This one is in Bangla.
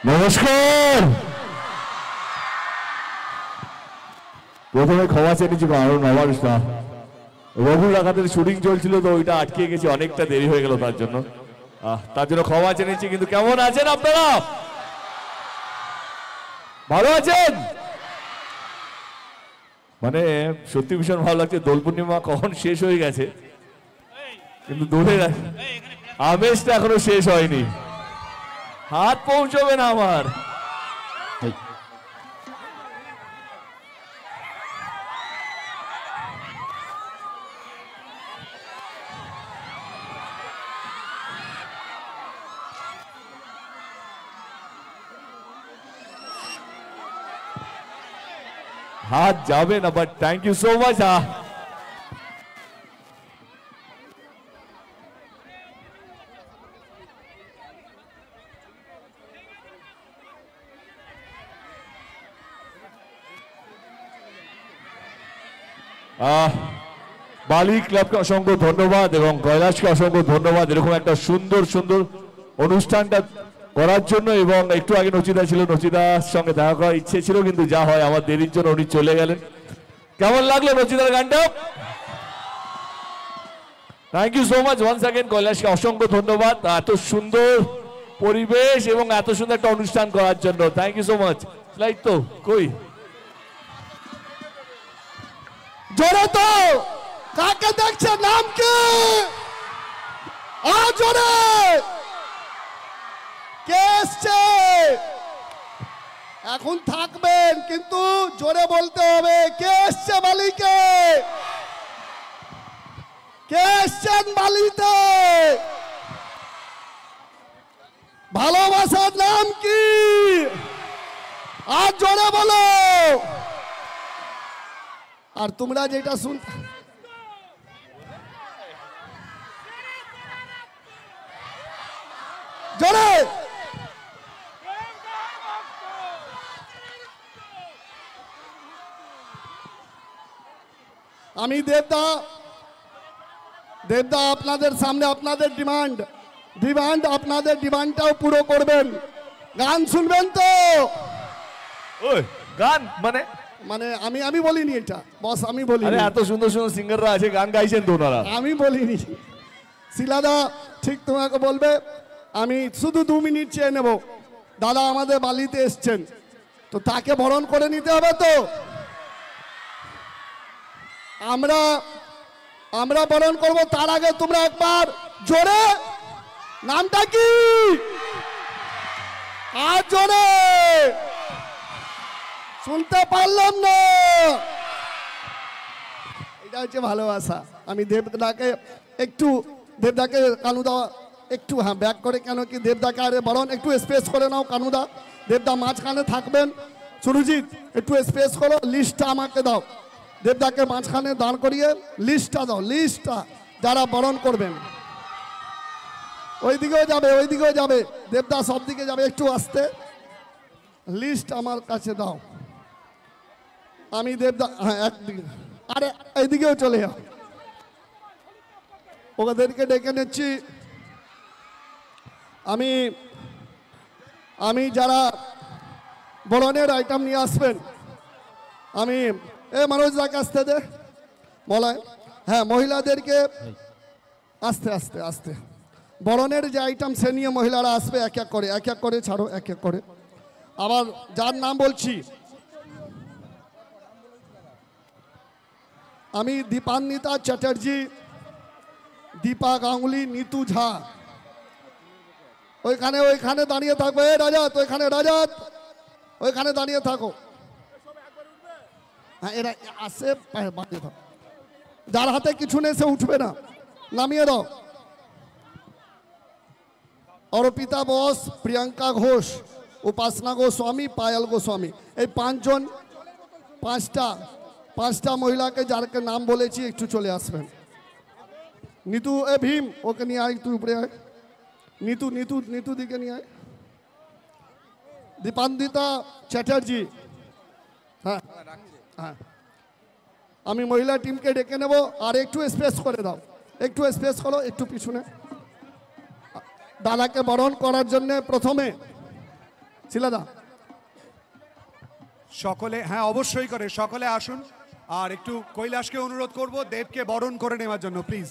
নমস্কার। প্রথমে ক্ষমা চেয়ে নিচ্ছি, কারণ আমার রঘুর ডাকাতের শুটিং চলছিল তো ওইটা আটকে গেছে, অনেকটা দেরি হয়ে গেল তার জন্য ক্ষমা চেয়ে নিচ্ছি। কিন্তু কেমন আছেন আপনারা? ভালো আছেন? মানে সত্যি ভীষণ ভালো লাগছে। দোল পূর্ণিমা কখন শেষ হয়ে গেছে, কিন্তু দোলের আমেজটা এখনো শেষ হয়নি। হাত পৌঁছবে না আমার। হাত যাবে না, but thank you so much. বালি ক্লাবকে অসংখ্য ধন্যবাদ এবং কৈলাসকে অসংখ্য ধন্যবাদ এরকম একটা সুন্দর সুন্দর অনুষ্ঠানটা করার জন্য। এবং একটু আগে নচিদা ছিল, নচিদার সঙ্গে দেখা করার ইচ্ছে ছিল, কিন্তু যা হয় আমার দেরির জন্য উনি চলে গেলেন। কেমন লাগলো নচিদার গানটা? Thank you so much once again. কৈলাসকে অসংখ্য ধন্যবাদ এত সুন্দর পরিবেশ এবং এত সুন্দর একটা অনুষ্ঠান করার জন্য। Thank you so much. Like তো কই জোরে তো কাকে দেখছে? নাম কি? জোরে কে এসছে? এখন থাকবেন, কিন্তু জোরে বলতে হবে কে এসছে বালিকে। কে এসছেন বালিতে? ভালোবাসার নাম কি? আর জোরে বলো। আর তোমরা যেটা শুন, জোরে আমি দেবদা আপনাদের সামনে আপনাদের ডিমান্ড আপনাদের ডিমান্ডটাও পুরো করবেন। গান শুনবেন তো? গান মানে মানে আমি বলিনি এটা বস, আমি বলি। এত সুন্দর সুন্দর সিঙ্গাররা আছে, গান গাইছেন তো ওনারা। আমি বলিনি। শিলাদা ঠিক তোমাকে বলবে। আমি শুধু 2 মিনিট চেয়ে নেব। দাদা আমাদের বালিতে এসছেন, তো তাকে বরণ করে নিতে হবে। তো আমরা বরণ করব, তার আগে তোমরা একবার জোরে নামটা কি? আর জোরে শুনতে পারলাম না। এটা হচ্ছে ভালোবাসা। আমি দেবদাকে কানুদা একটু ব্যাক করে, কেন কি দেবদাকে আরে বরণ একটু স্পেস করে নাও কানুদা। দেবদা মাঝখানে থাকবেন। সুরজিৎ একটু স্পেস করো, লিস্টটা আমাকে দাও। দেবদাকে মাঝখানে দাঁড় করিয়ে লিস্টটা দাও, লিস্টটা যারা বরণ করবেন। ওইদিকেও যাবে দেবদা, সব দিকে যাবে। একটু আসতে লিস্ট আমার কাছে দাও। আমি দেবদা একদিকে, আরে এইদিকেও চলে যাও। ওদেরকে ডেকে নিচ্ছি। আমি যারা বরণের আইটেম নিয়ে আসবেন, আমি মনোজ দাকে আসতে দে বলায়। হ্যাঁ, মহিলাদেরকে আস্তে আস্তে আস্তে বরণের যে আইটেম সে নিয়ে মহিলারা আসবে এক এক করে ছাড়ো, এক এক করে। আবার যার নাম বলছি, আমি দীপান্বিতা চ্যাটার্জি, দীপা গাঙ্গুলি, নিতু ঝা। ওইখানে দাঁড়িয়ে থাকবে। রাজাত ওইখানে দাঁড়িয়ে থাকো। হ্যাঁ, এরা আসে বাঁধিয়ে থাকো। যার হাতে কিছু নেই সে উঠবে না, নামিয়ে দাও। অর্পিতা বস, প্রিয়াঙ্কা ঘোষ, উপাসনা গোস্বামী, পায়েল গোস্বামী, এই 5 জন, 5টা মহিলাকে যারকে নাম বলেছি একটু চলে আসবেন। নিতু ভীম ওকে নিয়ে আয়, তুই উপরে আয়। নিতু দিকে নিয়ে আয়। দীপান্বিতা চ্যাটার্জি। হ্যাঁ, আমি মহিলা টিমকে ডেকে নেব। আর একটু স্পেস করে দাও, একটু স্পেস করো, একটু পিছনে। দাদাকে বরণ করার জন্য প্রথমে শিলাদা সকলে, হ্যাঁ অবশ্যই করে, সকলে আসুন। আর একটু কৈলাসকে অনুরোধ করব দেবকে বরণ করে নেওয়ার জন্য, প্লিজ।